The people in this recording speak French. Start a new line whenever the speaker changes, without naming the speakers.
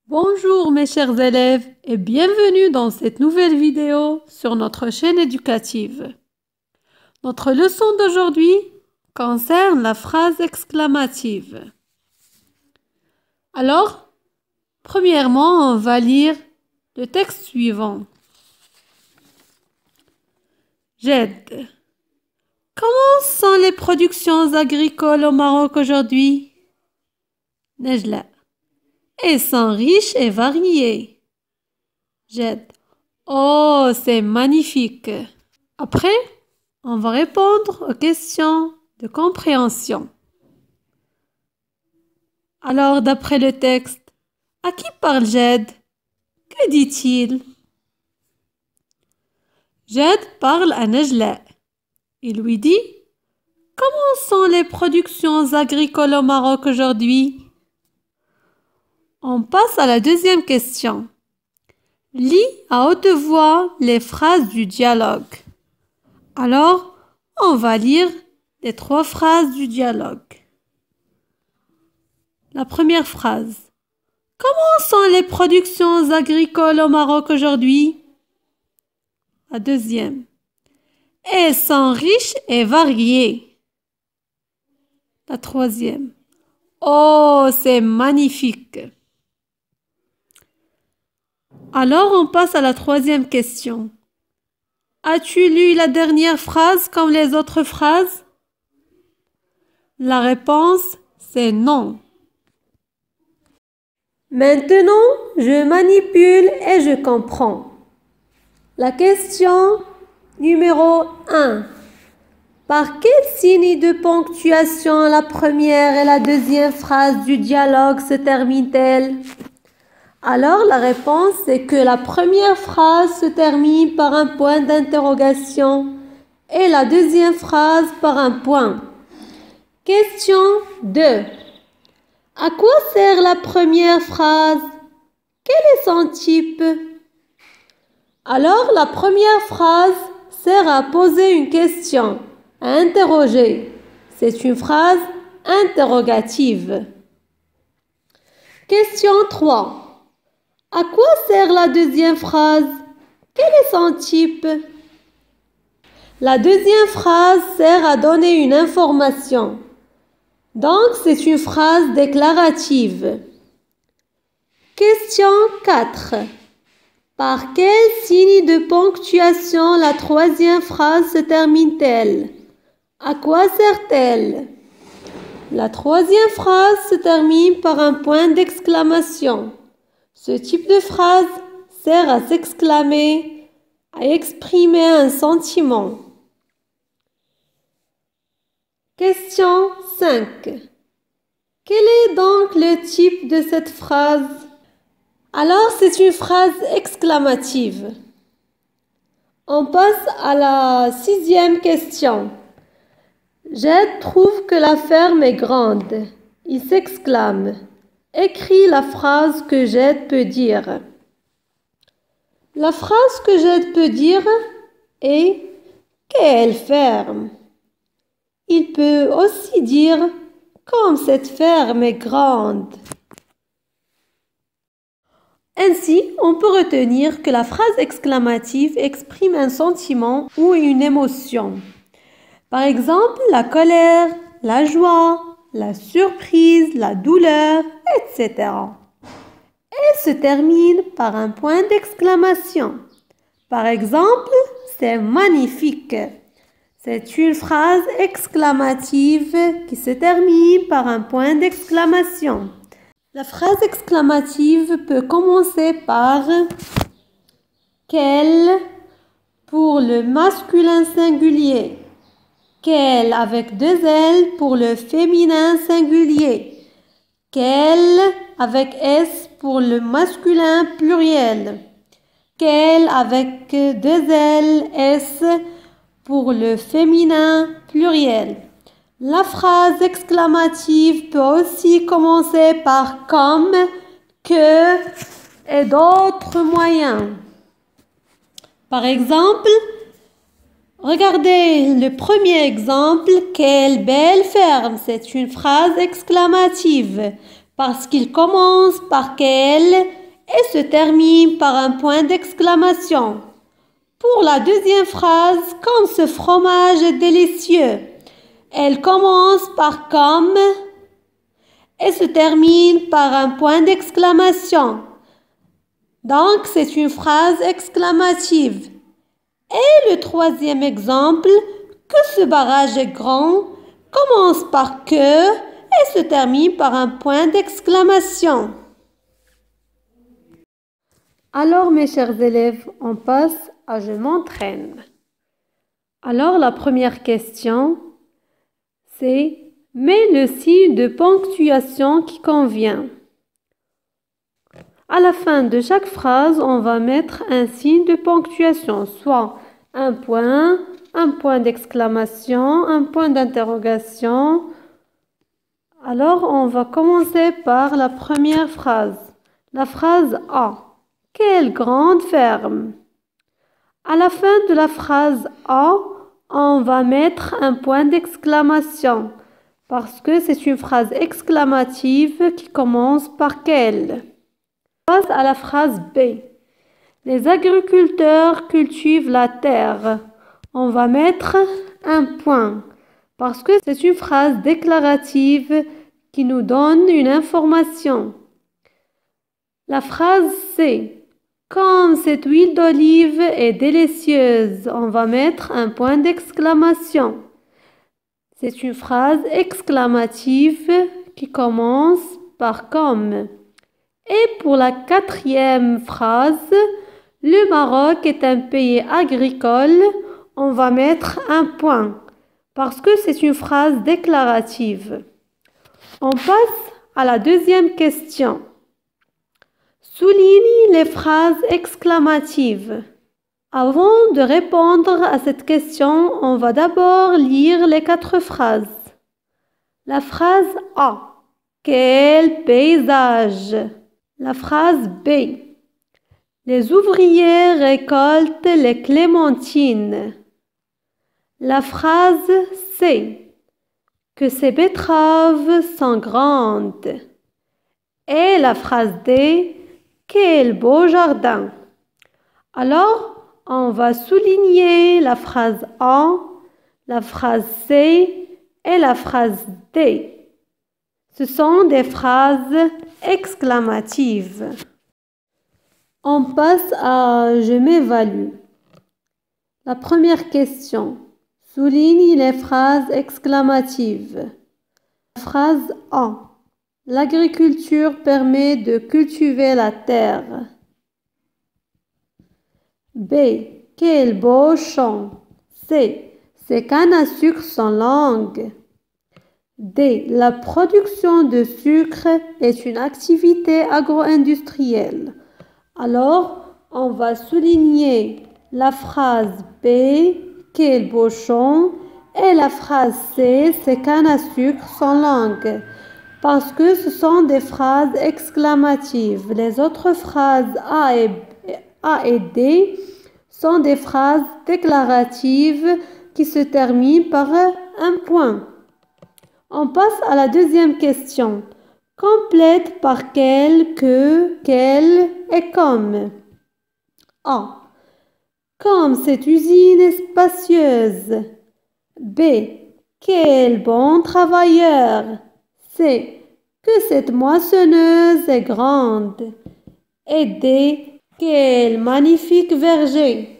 Bonjour mes chers élèves et bienvenue dans cette nouvelle vidéo sur notre chaîne éducative. Notre leçon d'aujourd'hui concerne la phrase exclamative. Alors, premièrement, on va lire le texte suivant. J'aide. Comment sont les productions agricoles au Maroc aujourd'hui? Nejla. Elles sont riches et variées. Jed. Oh, c'est magnifique. Après, on va répondre aux questions de compréhension. Alors, d'après le texte, à qui parle Jed? Que dit-il? Jed parle à Nejla. Il lui dit: comment sont les productions agricoles au Maroc aujourd'hui? On passe à la deuxième question. Lis à haute voix les phrases du dialogue. Alors, on va lire les 3 phrases du dialogue. La première phrase. Comment sont les productions agricoles au Maroc aujourd'hui? La deuxième. Elles sont riches et variées. La troisième. Oh, c'est magnifique. Alors, on passe à la troisième question. As-tu lu la dernière phrase comme les autres phrases? La réponse, c'est non. Maintenant, je manipule et je comprends. La question numéro 1. Par quel signe de ponctuation la première et la deuxième phrase du dialogue se terminent-elles? Alors, la réponse est que la première phrase se termine par un point d'interrogation et la deuxième phrase par un point. Question 2. À quoi sert la première phrase? Quel est son type? Alors, la première phrase sert à poser une question, à interroger. C'est une phrase interrogative. Question 3. À quoi sert la deuxième phrase? Quel est son type? La deuxième phrase sert à donner une information. Donc, c'est une phrase déclarative. Question 4. Par quel signe de ponctuation la troisième phrase se termine-t-elle? À quoi sert-elle? La troisième phrase se termine par un point d'exclamation. Ce type de phrase sert à s'exclamer, à exprimer un sentiment. Question 5. Quel est donc le type de cette phrase? Alors, c'est une phrase exclamative. On passe à la 6e question. Jed trouve que la ferme est grande. Il s'exclame. Écris la phrase que Jed peut dire. La phrase que Jed peut dire est « Quelle ferme ?» Il peut aussi dire « Comme cette ferme est grande ». Ainsi, on peut retenir que la phrase exclamative exprime un sentiment ou une émotion. Par exemple, la colère, la joie, la surprise, la douleur, etc. Elle se termine par un point d'exclamation. Par exemple, c'est magnifique. C'est une phrase exclamative qui se termine par un point d'exclamation. La phrase exclamative peut commencer par quel pour le masculin singulier. Quel avec 2 L pour le féminin singulier. Quel avec S pour le masculin pluriel. Quel avec 2 L, S pour le féminin pluriel. La phrase exclamative peut aussi commencer par comme, que et d'autres moyens. Par exemple, regardez le premier exemple, quelle belle ferme, c'est une phrase exclamative. parce qu'il commence par quel et se termine par un point d'exclamation. Pour la deuxième phrase, comme ce fromage est délicieux, elle commence par comme et se termine par un point d'exclamation. Donc, c'est une phrase exclamative. Et le troisième exemple, que ce barrage est grand, commence par que et se termine par un point d'exclamation. Alors, mes chers élèves, on passe à je m'entraîne. Alors, la première question, c'est mets le signe de ponctuation qui convient. À la fin de chaque phrase, on va mettre un signe de ponctuation, soit un point d'exclamation, un point d'interrogation. Alors, on va commencer par la première phrase. La phrase A. Quelle grande ferme! À la fin de la phrase A, on va mettre un point d'exclamation parce que c'est une phrase exclamative qui commence par quelle. Passe à la phrase B. Les agriculteurs cultivent la terre. On va mettre un point parce que c'est une phrase déclarative qui nous donne une information. La phrase C. Comme cette huile d'olive est délicieuse, on va mettre un point d'exclamation. C'est une phrase exclamative qui commence par comme. Et pour la quatrième phrase, le Maroc est un pays agricole, on va mettre un point parce que c'est une phrase déclarative. On passe à la deuxième question. Souligne les phrases exclamatives. Avant de répondre à cette question, on va d'abord lire les 4 phrases. La phrase A. Quel paysage! La phrase B. Les ouvriers récoltent les clémentines. La phrase C. Que ces betteraves sont grandes. Et la phrase D. Quel beau jardin! Alors, on va souligner la phrase A, la phrase C et la phrase D. Ce sont des phrases exclamatives. On passe à je m'évalue. La première question. Souligne les phrases exclamatives. La phrase A. L'agriculture permet de cultiver la terre. B. Quel beau champ! C. Ces cannes à sucre sont longues. D. La production de sucre est une activité agro-industrielle. Alors, on va souligner la phrase B. Quel beau champ! Et la phrase C. Ces cannes à sucre sont longues. Parce que ce sont des phrases exclamatives. Les autres phrases A et D sont des phrases déclaratives qui se terminent par un point. On passe à la deuxième question. Complète par quel, que, quel et comme. A. Comme cette usine est spacieuse. B. Quel bon travailleur. C. Que cette moissonneuse est grande. Et D. Quel magnifique verger.